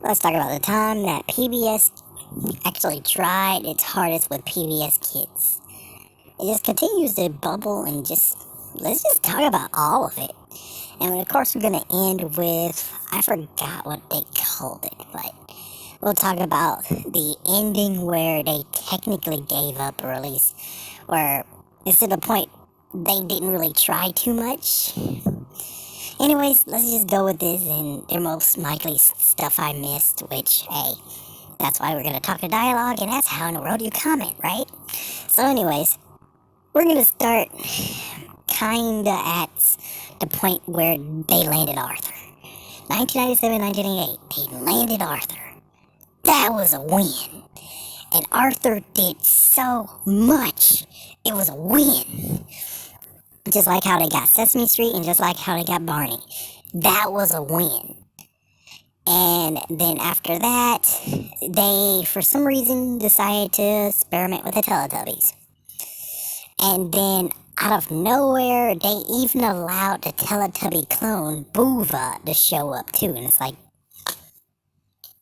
Let's talk about the time that PBS actually tried its hardest with PBS Kids. It just continues to bubble and let's just talk about all of it. And of course, we're going to end with, I forgot what they called it, but we'll talk about the ending where they technically gave up, or at least where it's to the point they didn't really try too much. Anyways, let's just go with this, and they're most likely stuff I missed, which, hey, that's why we're going to talk to dialogue, and that's how in the world you comment, right? So anyways, we're going to start kinda at the point where they landed Arthur. 1997, 1998, they landed Arthur. That was a win. And Arthur did so much. It was a win. Just like how they got Sesame Street and just like how they got Barney. That was a win. And then after that, they, for some reason, decided to experiment with the Teletubbies. And then, out of nowhere, they even allowed the Teletubby clone, Boova, to show up too. And it's like,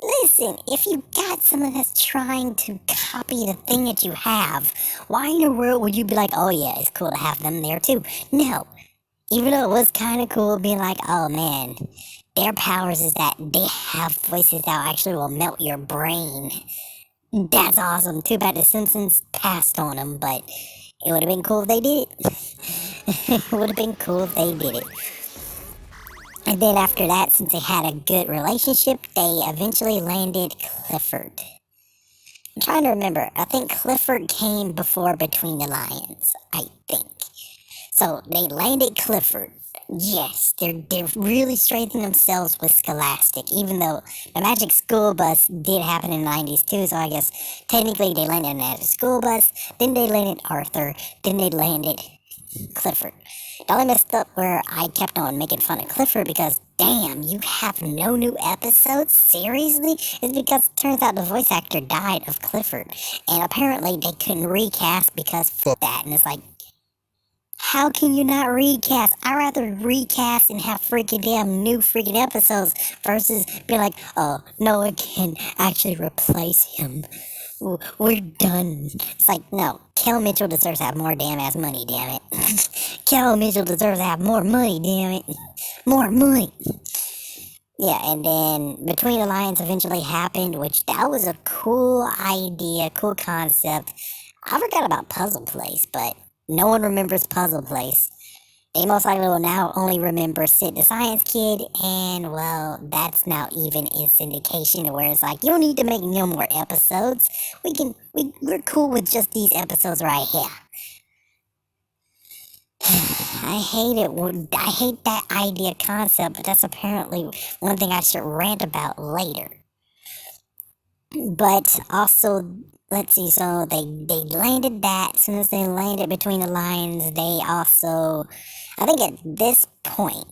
listen, if you got someone that's trying to copy the thing that you have, why in the world would you be like, oh yeah, it's cool to have them there too? No. Even though it was kind of cool being like, oh man, their powers is that they have voices that actually will melt your brain. That's awesome. Too bad the Simpsons passed on them, but it would have been cool if they did it. It would have been cool if they did it. And then after that, since they had a good relationship, they eventually landed Clifford. I'm trying to remember. I think Clifford came before Between the Lions, I think. So they landed Clifford. Yes, they're really straightening themselves with Scholastic, even though the Magic School Bus did happen in the 90s too, so I guess technically they landed as a school bus, then they landed Arthur, then they landed Clifford. It only messed up where I kept on making fun of Clifford because, damn, you have no new episodes? Seriously? It's because it turns out the voice actor died of Clifford, and apparently they couldn't recast because f that, and it's like, how can you not recast? I'd rather recast and have freaking damn new freaking episodes versus be like, oh, no one can actually replace him. We're done. It's like, no, Kel Mitchell deserves to have more damn ass money, damn it. Kel Mitchell deserves to have more money, damn it. More money. Yeah, and then Between the Lions eventually happened, which that was a cool idea, cool concept. I forgot about Puzzle Place, but no one remembers Puzzle Place. They most likely will now only remember Sid the Science Kid, and well, that's now even in syndication where it's like, you don't need to make no more episodes. We're cool with just these episodes right here. I hate it. I hate that idea concept, but that's apparently one thing I should rant about later. But also, let's see, so they landed that. As soon as they landed Between the Lions, they also, I think at this point,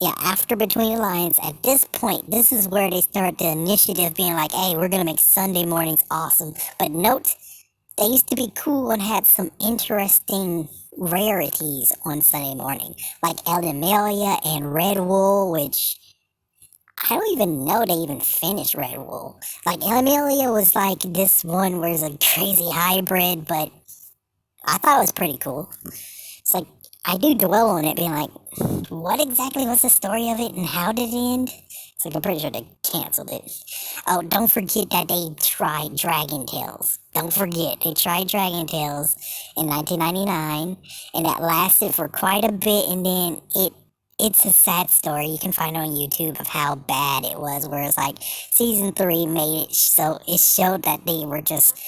yeah, after Between the Lions, at this point, this is where they start the initiative being like, hey, we're going to make Sunday mornings awesome. But note, they used to be cool and had some interesting rarities on Sunday morning, like Animalia and Red Wool, which I don't even know they even finished Red Wool. Like, Animalia was like this one where it's a crazy hybrid, but I thought it was pretty cool. It's like, I do dwell on it, being like, what exactly was the story of it and how did it end? It's like, I'm pretty sure they canceled it. Oh, don't forget that they tried Dragon Tales. Don't forget, they tried Dragon Tales in 1999, and that lasted for quite a bit, and then it's a sad story. You can find it on YouTube of how bad it was, where it's like season 3 made it so it showed that they were just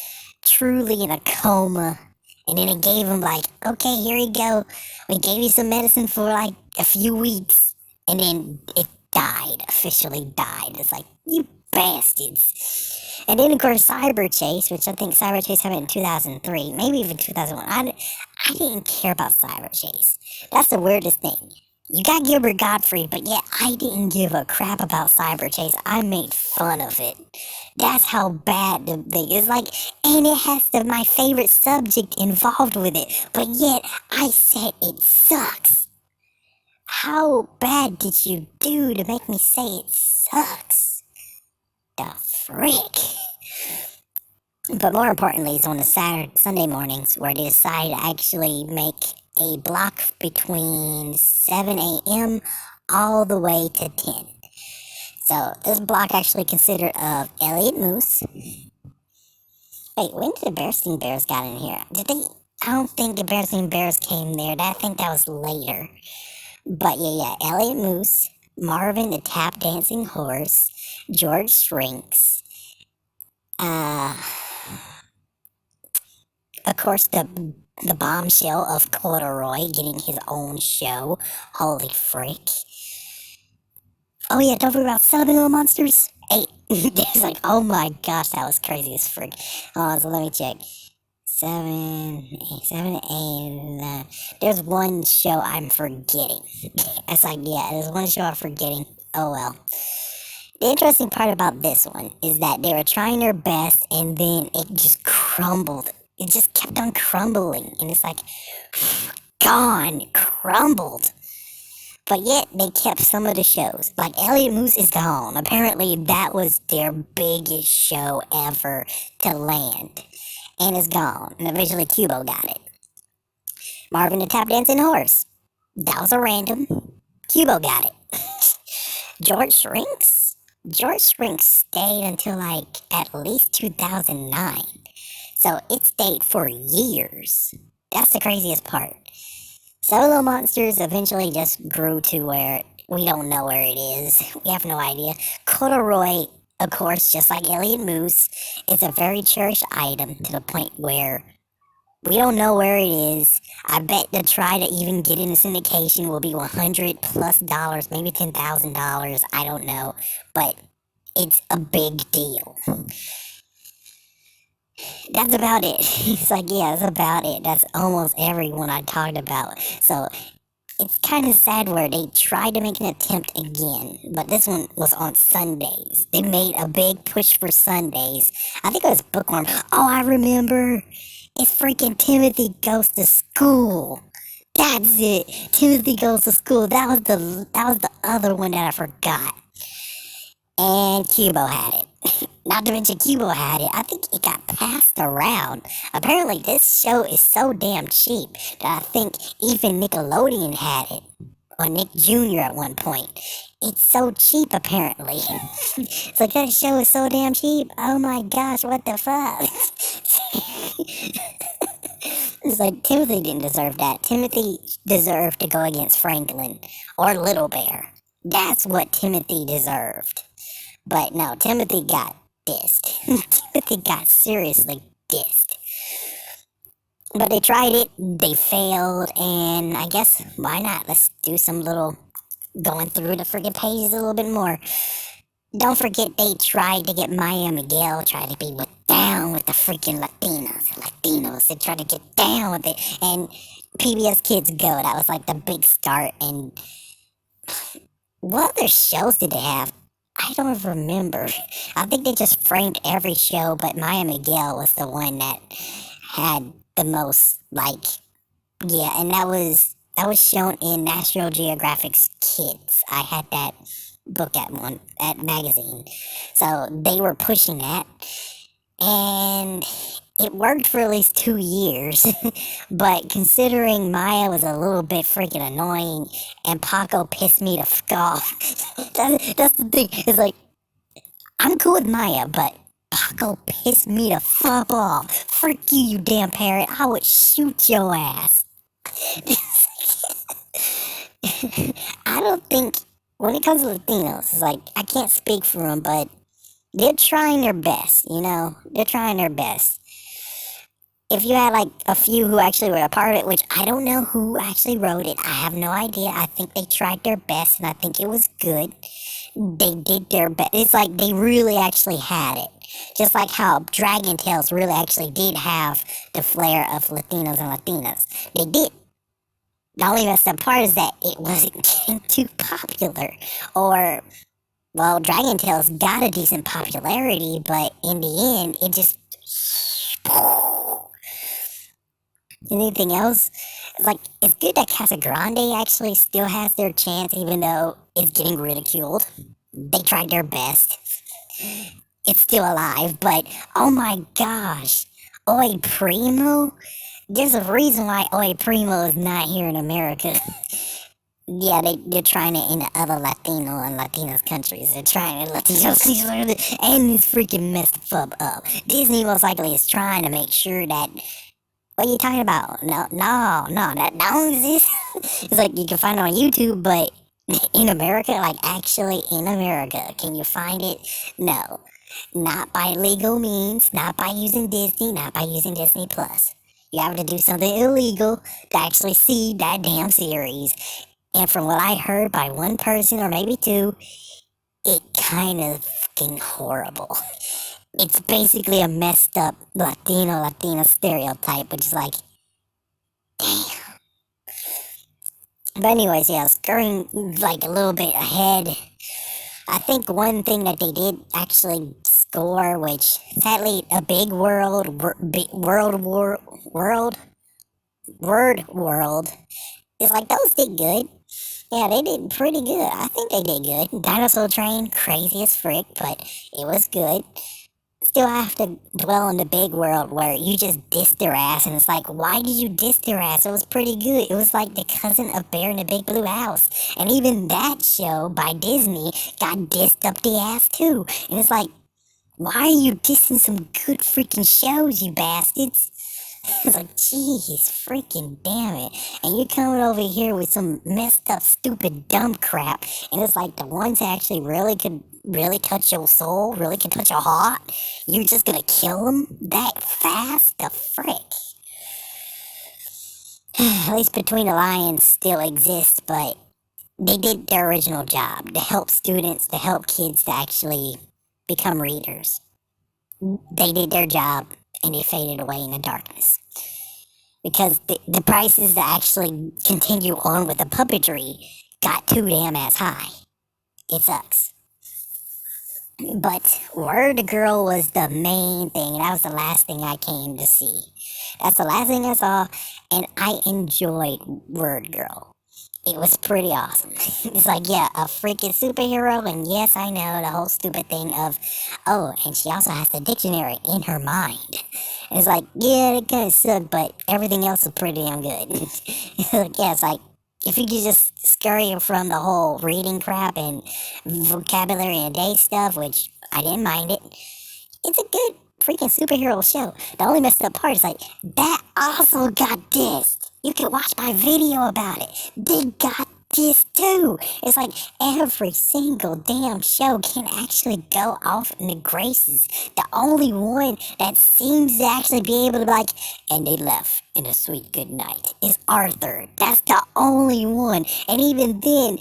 truly in a coma. And then it gave them like, okay, here you go. We gave you some medicine for like a few weeks. And then it died, officially died. It's like, you bastards. And then of course Cyber Chase, which I think Cyber Chase happened in 2003, maybe even 2001. I didn't care about Cyber Chase. That's the weirdest thing. You got Gilbert Gottfried, but yet I didn't give a crap about Cyber Chase. I made fun of it. That's how bad the thing is. Like, and it has my favorite subject involved with it, but yet I said it sucks. How bad did you do to make me say it sucks? frick? But more importantly, it's on the Sunday mornings where they decide to actually make a block between 7 a.m. all the way to 10. So this block actually consisted of Elliot Moose. Wait, when did the Bearstein Bears got in here? Did they? I don't think the Bearstein Bears came there. I think that was later. But yeah, Elliot Moose, Marvin the Tap Dancing Horse, George Shrinks, uh, of course the bombshell of Corduroy getting his own show. Holy frick. Oh yeah, don't forget about Seven Little Monsters. 8. It's like, oh my gosh, that was crazy as frick. So let me check. 7, 8. There's one show I'm forgetting. It's like, yeah, there's one show I'm forgetting. Oh well. The interesting part about this one is that they were trying their best and then it just crumbled. It just kept on crumbling. And it's like, gone, crumbled. But yet they kept some of the shows. Like Elliot Moose is gone. Apparently that was their biggest show ever to land. And it's gone. And eventually Cubo got it. Marvin the Tap Dancing Horse. That was a random. Cubo got it. George Shrinks? George Shrinks stayed until like at least 2009. So it stayed for years. That's the craziest part. Solo Monsters eventually just grew to where we don't know where it is. We have no idea. Corduroy, of course, just like Elliot Moose, is a very cherished item to the point where we don't know where it is. I bet to try to even get into syndication will be $100 plus, maybe $10,000. I don't know, but it's a big deal. That's about it. It's like, yeah, that's about it. That's almost everyone I talked about. So it's kind of sad where they tried to make an attempt again, but this one was on Sundays. They made a big push for Sundays. I think it was Bookworm. Oh, I remember. It's freaking Timothy Goes to School. That's it. Timothy Goes to School. That was the other one that I forgot. And Cubo had it. Not to mention Cubo had it. I think it got passed around. Apparently this show is so damn cheap that I think even Nickelodeon had it. Or Nick Jr. at one point. It's so cheap apparently. It's like that show is so damn cheap. Oh my gosh, what the fuck? It's like Timothy didn't deserve that. Timothy deserved to go against Franklin or Little Bear. That's what Timothy deserved. But no, Timothy got dissed. Timothy got seriously dissed. But they tried it, they failed, and I guess why not? Let's do some little going through the freaking pages a little bit more. Don't forget they tried to get Maya Miguel, tried to be down with the freaking Latinos. They tried to get down with it. And PBS Kids Go, that was like the big start. And what other shows did they have? I don't remember. I think they just framed every show, but Maya Miguel was the one that had the most, like, yeah, and that was shown in National Geographic's Kids. I had that book at magazine. So they were pushing that. And it worked for at least 2 years. But considering Maya was a little bit freaking annoying and Paco pissed me to fuck off. That's the thing. It's like, I'm cool with Maya, but Paco pissed me to fuck off. Frick you, you damn parrot. I would shoot your ass. I don't think, when it comes to Latinos, it's like, I can't speak for them, but they're trying their best, you know? They're trying their best. If you had like a few who actually were a part of it, which I don't know who actually wrote it, I have no idea. I think they tried their best and I think it was good. They did their best. It's like they really actually had it. Just like how Dragon Tales really actually did have the flair of Latinos and Latinas. They did. The only messed up part is that it wasn't getting too popular. Or, well, Dragon Tales got a decent popularity, but in the end, it just... Anything else? Like, it's good that Casa Grande actually still has their chance, even though it's getting ridiculed. They tried their best. it's still alive, but oh my gosh, Oi Primo? There's a reason why Oi Primo is not here in America. Yeah, they're trying it in the other Latino and Latinas countries. They're trying it Latinos and it's freaking messed the fuck up. Disney most likely is trying to make sure that what are you talking about? No, that don't exist. It's like you can find it on YouTube, but in America, like actually in America, can you find it? No. Not by legal means, not by using Disney, not by using Disney Plus. You have to do something illegal to actually see that damn series. And from what I heard by one person or maybe two, it kind of fucking horrible. It's basically a messed up Latina stereotype, which is like, damn. But anyways, yeah, scurrying like a little bit ahead. I think one thing that they did actually score, which sadly a big world is like those did good. Yeah, they did pretty good. I think they did good. Dinosaur Train, crazy as frick, but it was good. Still, I have to dwell on the big world where you just dissed their ass, and it's like, why did you diss their ass? It was pretty good. It was like the cousin of Bear in the Big Blue House. And even that show by Disney got dissed up the ass too. And it's like, why are you dissing some good freaking shows, you bastards? It's like, jeez, freaking damn it. And you're coming over here with some messed up, stupid, dumb crap. And it's like the ones that actually really could really touch your soul, really can touch your heart. You're just gonna kill them that fast? The frick. At least Between the Lions still exists, but they did their original job to help students, to help kids to actually become readers. They did their job and they faded away in the darkness. Because the prices to actually continue on with the puppetry got too damn ass high. It sucks. But Word Girl was the main thing. That was the last thing I came to see. That's the last thing I saw, and I enjoyed Word Girl. It was pretty awesome. It's like, yeah, a freaking superhero, and yes, I know the whole stupid thing of, oh, and she also has the dictionary in her mind. And it's like, yeah, it kind of sucked, but everything else is pretty damn good. Like, yeah, it's like, if you could just scurry from the whole reading crap and vocabulary and day stuff, which I didn't mind it, it's a good freaking superhero show. The only messed up part is like, that also got dissed. You can watch my video about it. They got this too. It's like every single damn show can actually go off in the graces. The only one that seems to actually be able to be like, and they left in a sweet good night is Arthur. That's the only one. And even then,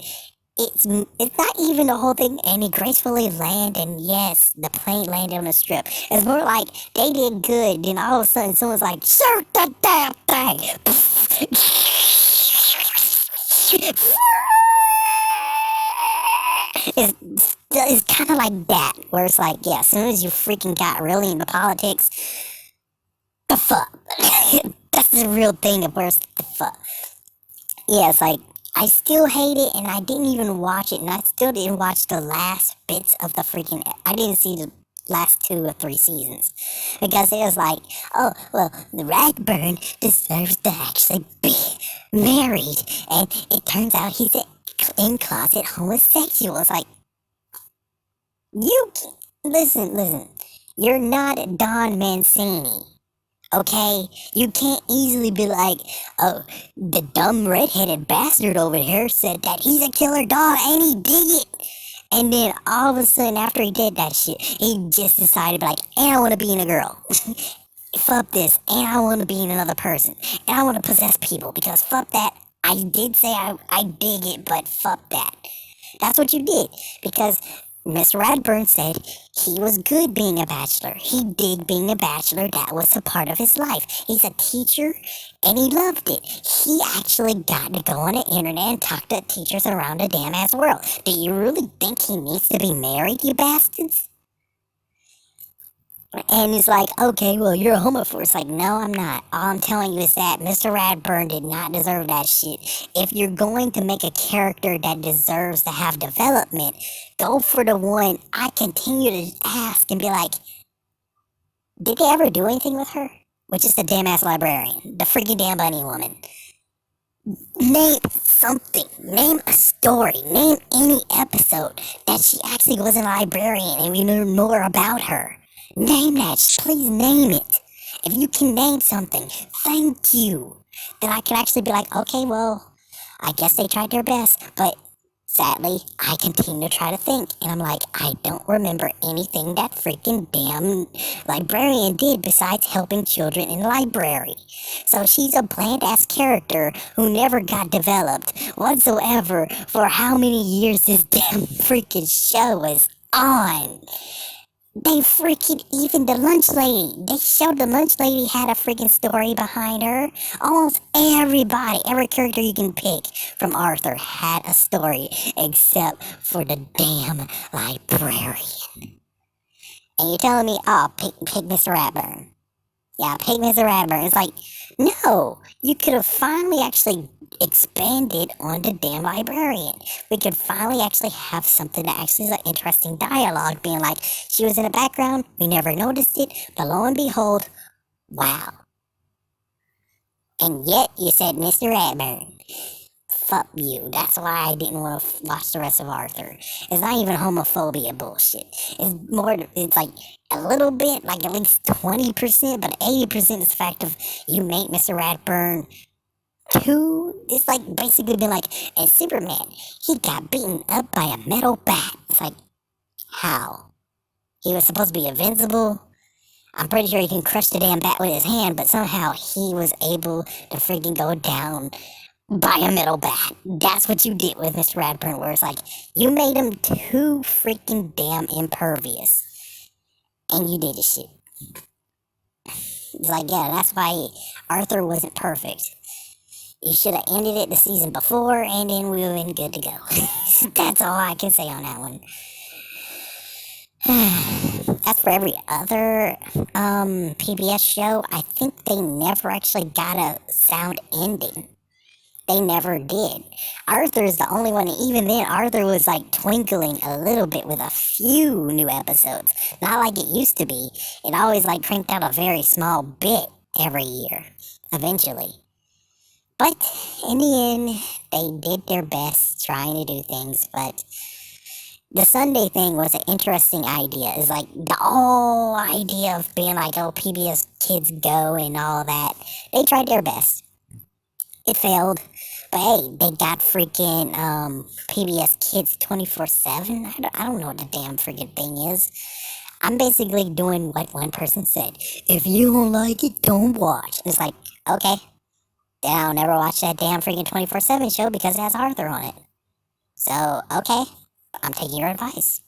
it's not even the whole thing, and he gracefully landed, and yes, the plane landed on the strip. It's more like they did good, then all of a sudden someone's like, shoot the damn thing! It's kind of like that, where it's like, yeah, as soon as you freaking got really into politics, the fuck. That's the real thing of where's the fuck. Yeah, it's like, I still hate it, and I didn't even watch it, and I still didn't watch the last bits of the freaking. I didn't see the last 2 or 3 seasons because it was like, oh well, the Ragburn deserves to actually be married, and it turns out he's an in-closet homosexual. It's like, you listen, you're not Don Mancini. Okay, you can't easily be like, oh, the dumb redheaded bastard over here said that he's a killer dog and he did it. And then all of a sudden, after he did that shit, he just decided to be like, and I want to be in a girl. Fuck this, and I want to be in another person. And I want to possess people because fuck that. I did say I dig it, but fuck that. That's what you did because Mr. Radburn said he was good being a bachelor. He did being a bachelor. That was a part of his life. He's a teacher, and he loved it. He actually got to go on the internet and talk to teachers around the damn ass world. Do you really think he needs to be married, you bastards? And it's like, okay, well, you're a homophobe. It's like, no, I'm not. All I'm telling you is that Mr. Radburn did not deserve that shit. If you're going to make a character that deserves to have development, go for the one I continue to ask and be like, did they ever do anything with her? Which is the damn ass librarian, the freaking damn bunny woman. Name something. Name a story. Name any episode that she actually was a librarian and we knew more about her. Name that. Please name it. If you can name something, thank you. Then I can actually be like, okay, well, I guess they tried their best, but sadly, I continue to try to think, and I'm like, I don't remember anything that freaking damn librarian did besides helping children in the library. So she's a bland ass character who never got developed whatsoever for how many years this damn freaking show was on. They freaking, even the lunch lady, they showed the lunch lady had a freaking story behind her. Almost everybody, every character you can pick from Arthur had a story except for the damn librarian. And you're telling me, oh, pick Mr. Ratburn. Yeah, pick Mr. Ratburn. It's like, no, you could have finally actually expanded on the damn librarian. We could finally actually have something that actually is an interesting dialogue, being like, she was in the background, we never noticed it, but lo and behold, wow. And yet you said Mr. Ratburn. Fuck you. That's why I didn't want to watch the rest of Arthur. It's not even homophobia bullshit. It's more, it's like a little bit, like at least 20%, but 80% is the fact of you make Mr. Ratburn too. It's like basically been like, and Superman, he got beaten up by a metal bat. It's like, how? He was supposed to be invincible. I'm pretty sure he can crush the damn bat with his hand, but somehow he was able to freaking go down by a metal bat. That's what you did with Mr. Radburn, where it's like, you made him too freaking damn impervious. And you did this shit. It's like, yeah, that's why Arthur wasn't perfect. You should have ended it the season before, and then we would have been good to go. That's all I can say on that one. As for every other PBS show, I think they never actually got a sound ending. They never did. Arthur's the only one, and even then, Arthur was like twinkling a little bit with a few new episodes. Not like it used to be. It always like cranked out a very small bit every year, eventually. But in the end, they did their best trying to do things, but the Sunday thing was an interesting idea. It's like the whole idea of being like, oh, PBS Kids Go and all that. They tried their best. It failed. But hey, they got freaking PBS Kids 24/7. I don't know what the damn freaking thing is. I'm basically doing what one person said. If you don't like it, don't watch. It's like, okay. Then I'll never watch that damn freaking 24/7 show because it has Arthur on it. So, okay. I'm taking your advice.